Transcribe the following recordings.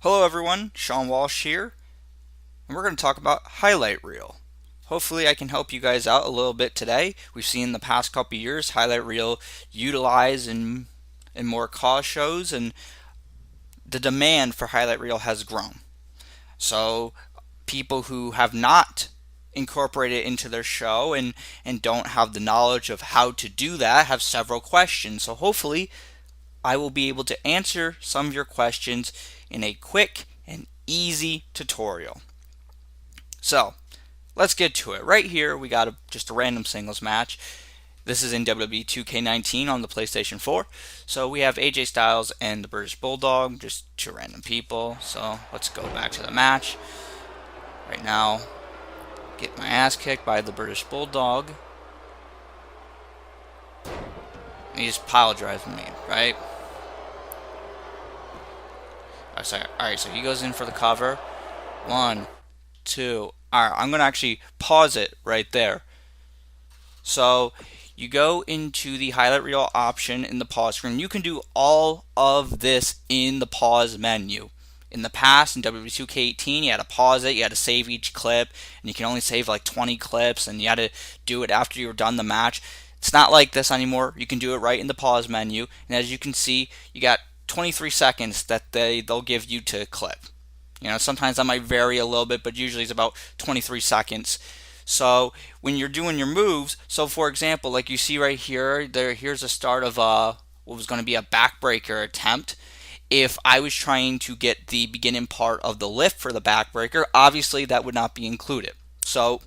Hello everyone, Sean Walsh here, and we're going to talk about highlight reel. Hopefully I can help you guys out a little bit today. We've seen the past couple years highlight reel utilized in more cause shows, and the demand for highlight reel has grown. So people who have not incorporated it into their show and don't have the knowledge of how to do that have several questions. So hopefully I will be able to answer some of your questions in a quick and easy tutorial. So, let's get to it. Right here, we got just a random singles match. This is in WWE 2K19 on the PlayStation 4. So we have AJ Styles and the British Bulldog, just two random people. So let's go back to the match. Right now, get my ass kicked by the British Bulldog. And he just pile drives me, right? Alright, so he goes in for the cover. One, two. Alright, I'm going to actually pause it right there. So you go into the highlight reel option in the pause screen. You can do all of this in the pause menu. In the past, in WWE 2K18, you had to pause it, you had to save each clip, and you can only save like 20 clips, and you had to do it after you were done the match. It's not like this anymore. You can do it right in the pause menu, and as you can see, you got 23 seconds that they'll give you to clip. Sometimes that might vary a little bit, but usually it's about 23 seconds. So when you're doing your moves, so for example, like you see right here, here's a start of what was going to be a backbreaker attempt. If I was trying to get the beginning part of the lift for the backbreaker, obviously that would not be included. So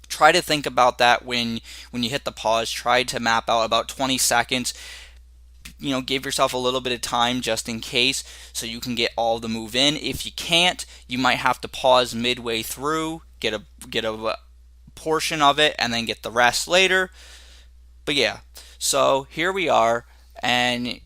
try to think about that when you hit the pause. Try to map out about 20 seconds. Give yourself a little bit of time just in case so you can get all the move in. If you can't, you might have to pause midway through, get a portion of it, and then get the rest later. But yeah, so here we are, and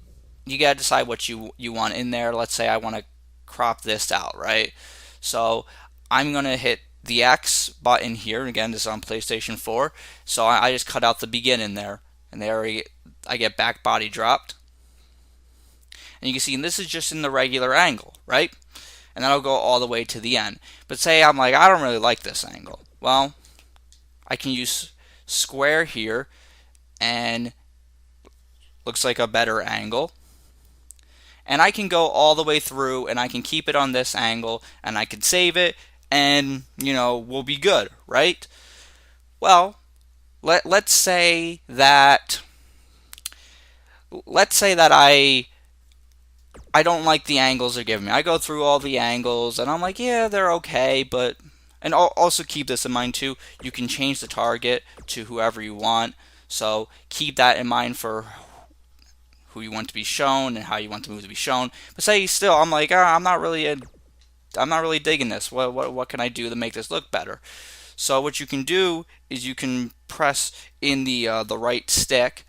you gotta decide what you want in there. Let's say I want to crop this out, right? So I'm gonna hit the X button here. Again, this is on PlayStation 4. So I just cut out the beginning there, and I get back body dropped. And you can see, and this is just in the regular angle, right? And then I'll go all the way to the end. But say I'm like, I don't really like this angle. Well, I can use square here, and looks like a better angle. And I can go all the way through, and I can keep it on this angle, and I can save it, and we'll be good, right? Well, let's say that I don't like the angles they're giving me. I go through all the angles, and I'm like, yeah, they're okay, but... And also keep this in mind, too. You can change the target to whoever you want, so keep that in mind for who you want to be shown and how you want the move to be shown. But say still, I'm like, I'm not really digging this. What can I do to make this look better? So what you can do is you can press in the right stick,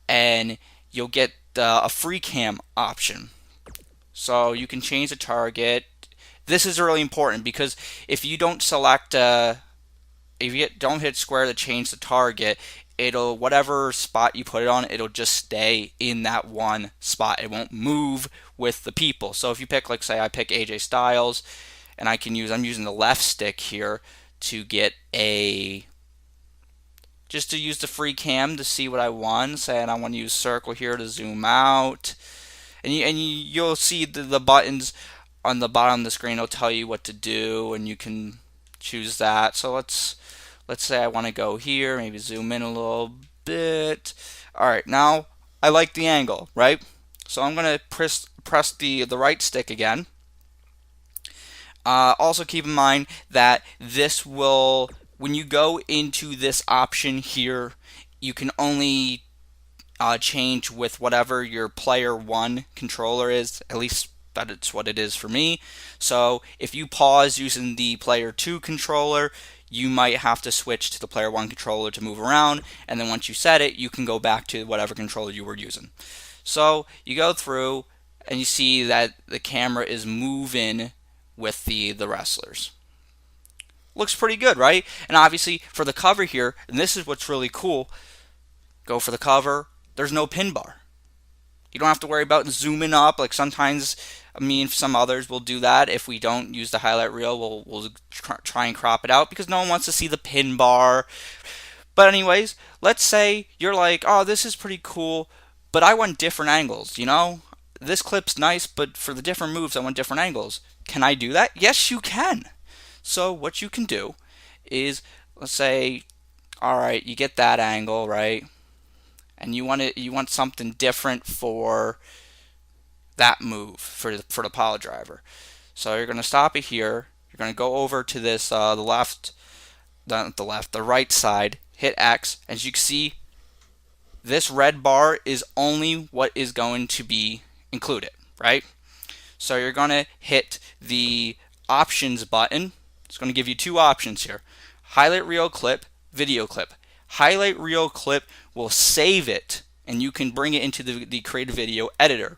and you'll get a free cam option. So you can change the target. This is really important because if you don't select, if you don't hit square to change the target, it'll, whatever spot you put it on, it'll just stay in that one spot. It won't move with the people. So if you pick, like say I pick AJ Styles, and I'm using the left stick here to get just to use the free cam to see what I want. Say, and I want to use circle here to zoom out. And you'll see the buttons on the bottom of the screen will tell you what to do, and you can choose that. So let's say I want to go here, maybe zoom in a little bit. Alright, now I like the angle, right? So I'm going to press the right stick again. Also keep in mind that this will, when you go into this option here, you can only change with whatever your player 1 controller is. At least that's what it is for me. So if you pause using the player 2 controller, you might have to switch to the player 1 controller to move around, and then once you set it, you can go back to whatever controller you were using. So you go through, and you see that the camera is moving with the wrestlers. Looks pretty good, right? And obviously for the cover here, and this is what's really cool, go for the cover, there's no pin bar. You don't have to worry about zooming up. Like sometimes I mean, some others will do that. If we don't use the highlight reel, we'll try and crop it out because no one wants to see the pin bar. But anyways, let's say you're like, oh, this is pretty cool, but I want different angles, you know? This clip's nice, but for the different moves, I want different angles. Can I do that? Yes, you can. So what you can do is, let's say, all right, you get that angle, right? And you want something different for that move for the pile driver. So you're going to stop it here. You're going to go over to this the right side, hit X. As you can see, this red bar is only what is going to be included, right? So you're going to hit the options button. It's going to give you two options here: highlight reel clip, video clip. Highlight reel clip will save it, and you can bring it into the create a video editor.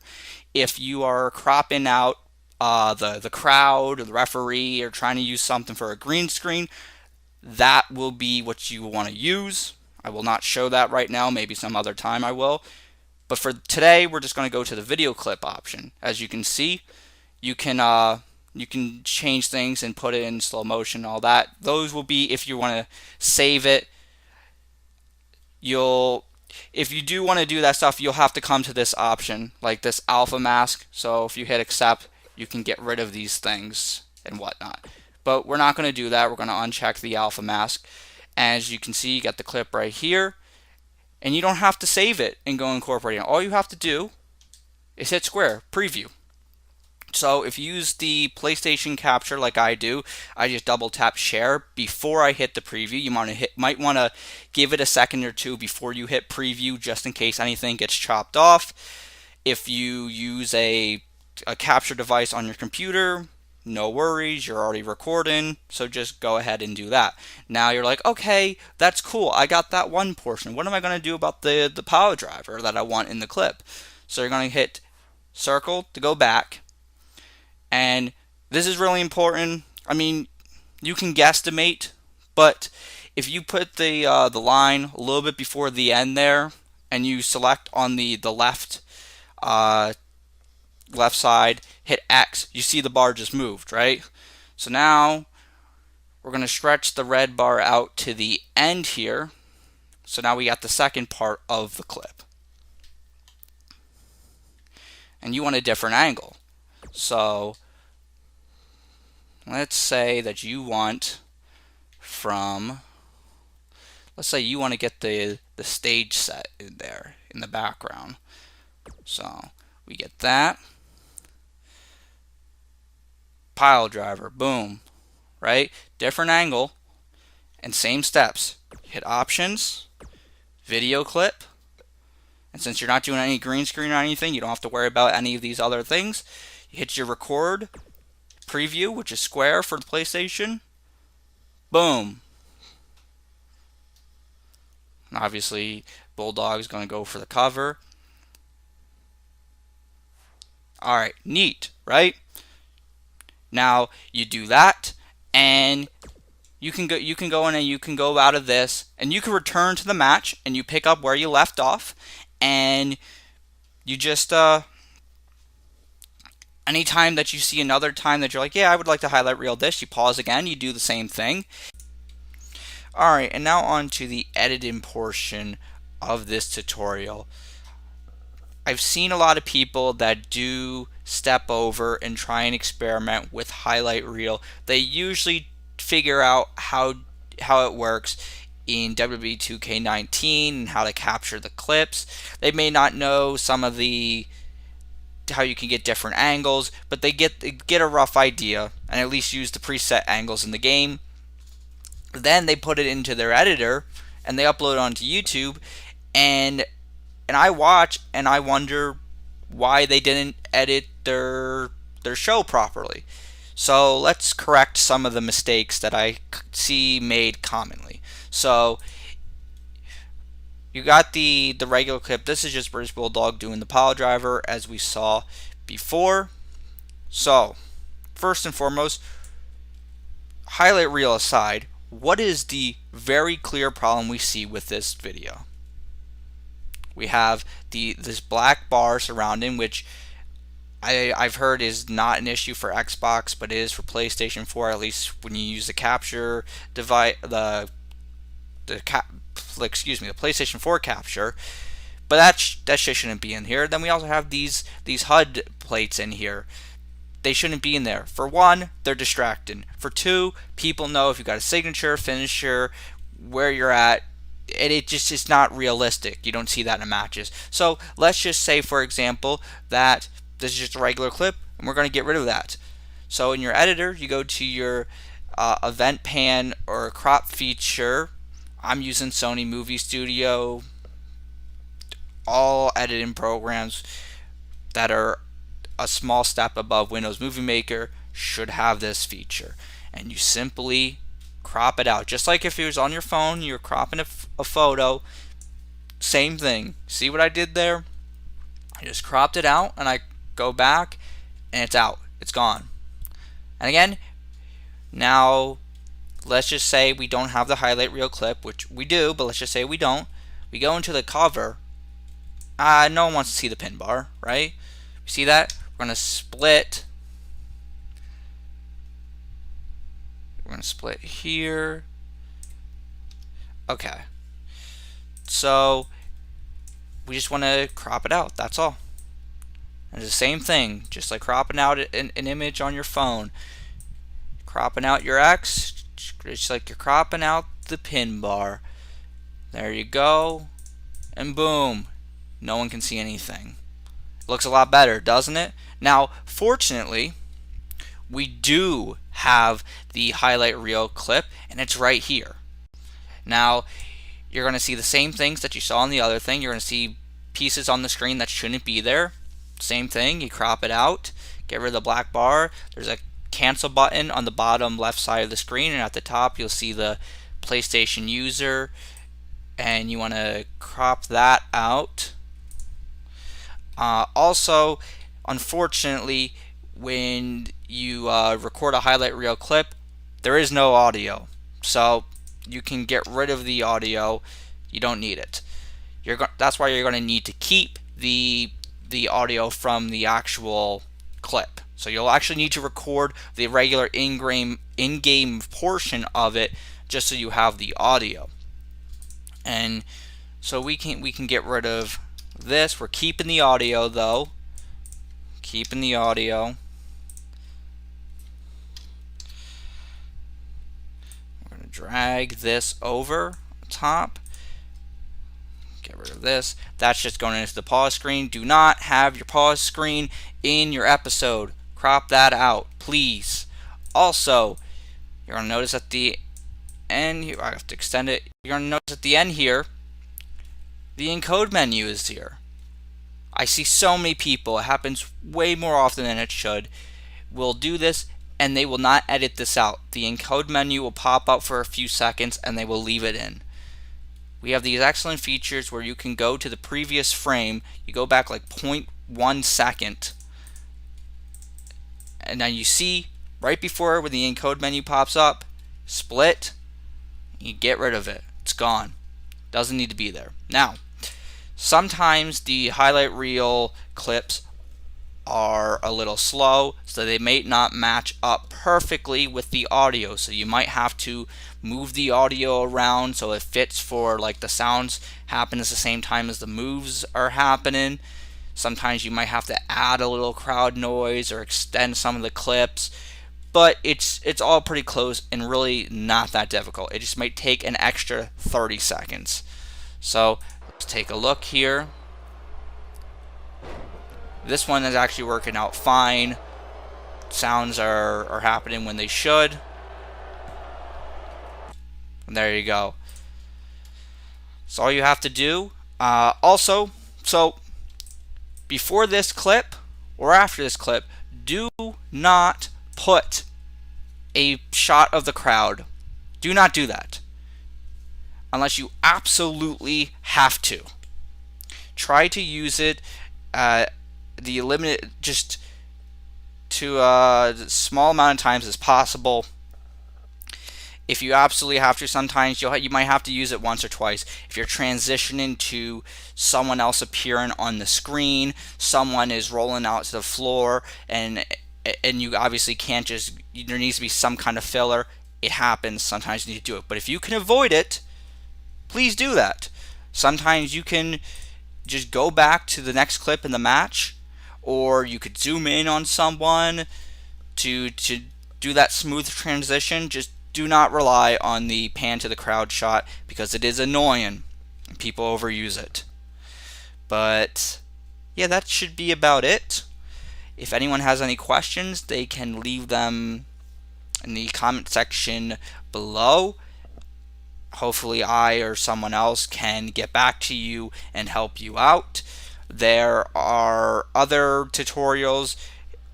If you are cropping out the crowd or the referee, or trying to use something for a green screen, that will be what you want to use. I will not show that right now. Maybe some other time I will. But for today, we're just going to go to the video clip option. As you can see, you can change things and put it in slow motion, all that. Those will be if you want to save it. If you do want to do that stuff, you'll have to come to this option, like this alpha mask. So if you hit accept, you can get rid of these things and whatnot. But we're not going to do that. We're going to uncheck the alpha mask. As you can see, you got the clip right here. And you don't have to save it and go incorporate it. All you have to do is hit square, preview. So if you use the PlayStation Capture like I do, I just double tap share before I hit the preview. You might want to give it a second or two before you hit preview, just in case anything gets chopped off. If you use a capture device on your computer, no worries, you're already recording, so just go ahead and do that. Now you're like, okay, that's cool, I got that one portion. What am I going to do about the power driver that I want in the clip? So you're going to hit circle to go back. And this is really important. I mean, you can guesstimate, but if you put the line a little bit before the end there, and you select on the left left side, hit X, you see the bar just moved, right? So now we're going to stretch the red bar out to the end here. So now we got the second part of the clip. And you want a different angle. So let's say that you want let's say you want to get the stage set in there in the background. So we get that. Pile driver, boom, right? Different angle and same steps. Hit options, video clip. And since you're not doing any green screen or anything, you don't have to worry about any of these other things. You hit your record, preview, which is square for the PlayStation. Boom. And obviously, Bulldog's going to go for the cover. Alright, neat, right? Now, you do that, and you can go in and you can go out of this, and you can return to the match, and you pick up where you left off, and you just anytime that you see another time that you're like, yeah, I would like to highlight reel this, you pause again, you do the same thing. Alright, and now on to the editing portion of this tutorial. I've seen a lot of people that do step over and try and experiment with highlight reel. They usually figure out how it works in WWE 2K19 and how to capture the clips. They may not know some of how you can get different angles, but they get a rough idea and at least use the preset angles in the game. Then they put it into their editor and they upload it onto YouTube, and I watch and I wonder why they didn't edit their show properly. So let's correct some of the mistakes that I see made commonly. So you got the regular clip. This is just British Bulldog doing the pile driver as we saw before. So first and foremost, highlight reel aside, what is the very clear problem we see with this video? We have this black bar surrounding, which I've heard is not an issue for Xbox, but it is for PlayStation 4. At least when you use the capture device, the cap, excuse me, the PlayStation 4 capture. But that shit shouldn't be in here. Then we also have these HUD plates in here. They shouldn't be in there. For one, they're distracting. For two, people know if you got a signature, finisher, where you're at, and it just is not realistic. You don't see that in matches. So let's just say, for example, that this is just a regular clip, and we're going to get rid of that. So in your editor, you go to your event pan or crop feature. I'm using Sony Movie Studio. All editing programs that are a small step above Windows Movie Maker should have this feature. And you simply crop it out. Just like if it was on your phone, you're cropping a photo. Same thing. See what I did there? I just cropped it out, and I go back, and it's out. It's gone. And again, now let's just say we don't have the highlight reel clip, which we do, but let's just say we don't. We go into the cover. No one wants to see the pin bar, right? You see that? We're going to split. We're going to split here. Okay. So we just want to crop it out. That's all. And it's the same thing, just like cropping out an image on your phone. Cropping out your X, just like you're cropping out the pin bar. There you go. And boom. No one can see anything. It looks a lot better, doesn't it? Now, fortunately, we do have the highlight reel clip, and it's right here. Now, you're going to see the same things that you saw on the other thing. You're going to see pieces on the screen that shouldn't be there. Same thing, you crop it out, get rid of the black bar. There's a cancel button on the bottom left side of the screen, and at the top you'll see the PlayStation user, and you want to crop that out. Also, unfortunately, when you record a highlight reel clip, there is no audio, so you can get rid of the audio. You don't need it. That's why you're going to need to keep the audio from the actual clip. So you'll actually need to record the regular in-game portion of it just so you have the audio. And so we can get rid of this. We're keeping the audio though. Keeping the audio. We're going to drag this over top. Get rid of this. That's just going into the pause screen. Do not have your pause screen in your episode. Crop that out, please. Also, you're going to notice at the end here, I have to extend it. You're going to notice at the end here, the encode menu is here. I see so many people, it happens way more often than it should, will do this and they will not edit this out. The encode menu will pop up for a few seconds and they will leave it in. We have these excellent features where you can go to the previous frame, you go back like 0.1 second, and now you see right before when the encode menu pops up, split, you get rid of it. It's gone. Doesn't need to be there. Now, sometimes the highlight reel clips are a little slow, so they may not match up perfectly with the audio. So you might have to move the audio around so it fits for like the sounds happen at the same time as the moves are happening. Sometimes you might have to add a little crowd noise or extend some of the clips. But it's all pretty close and really not that difficult. It just might take an extra 30 seconds. So let's take a look here. This one is actually working out fine. Sounds are happening when they should. And there you go. That's all you have to do. Also, so before this clip or after this clip, do not put a shot of the crowd. Do not do that unless you absolutely have to. Try to use it just to a small amount of times as possible. if you absolutely have to, sometimes you might have to use it once or twice. If you're transitioning to someone else appearing on the screen, someone is rolling out to the floor, and you obviously can't just, there needs to be some kind of filler. It happens. Sometimes you need to do it. But if you can avoid it, please do that. Sometimes you can just go back to the next clip in the match, or you could zoom in on someone to do that smooth transition. Just do not rely on the pan to the crowd shot, because it is annoying and people overuse it. But yeah, that should be about it. If anyone has any questions, they can leave them in the comment section below. Hopefully I or someone else can get back to you and help you out. There are other tutorials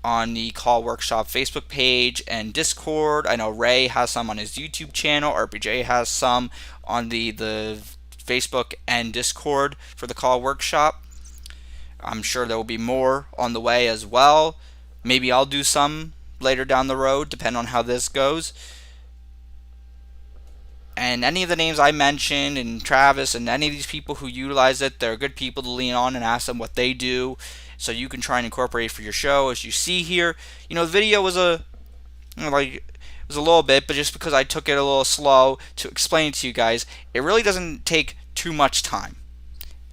on the Call Workshop Facebook page and Discord. I know Ray has some on his YouTube channel. RPJ has some on the Facebook and Discord for the Call Workshop. I'm sure there will be more on the way as well. Maybe I'll do some later down the road, depending on how this goes. And any of the names I mentioned, and Travis, and any of these people who utilize it, they're good people to lean on and ask them what they do, so you can try and incorporate for your show. As you see here, the video was a little bit, but just because I took it a little slow to explain it to you guys, it really doesn't take too much time.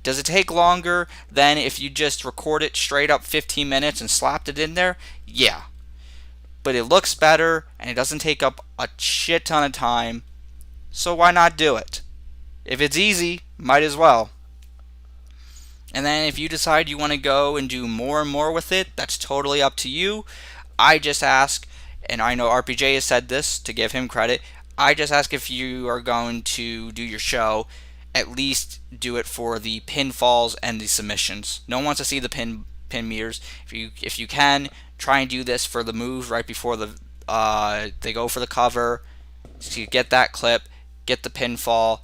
Does it take longer than if you just record it straight up 15 minutes and slapped it in there? Yeah. But it looks better, and it doesn't take up a shit ton of time. So why not do it? If it's easy, might as well. And then if you decide you want to go and do more and more with it, that's totally up to you. I just ask, and I know RPJ has said this, to give him credit, I just ask if you are going to do your show, at least do it for the pinfalls and the submissions. No one wants to see the pin meters. If you can, try and do this for the move right before they go for the cover, to get that clip, get the pinfall.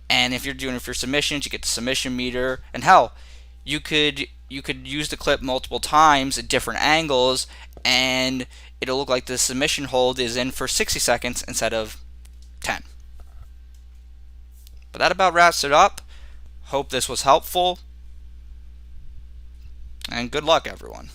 And if you're doing it for submissions, you get the submission meter. And hell, you could use the clip multiple times at different angles, and it'll look like the submission hold is in for 60 seconds instead of 10. But that about wraps it up. Hope this was helpful, and good luck, everyone.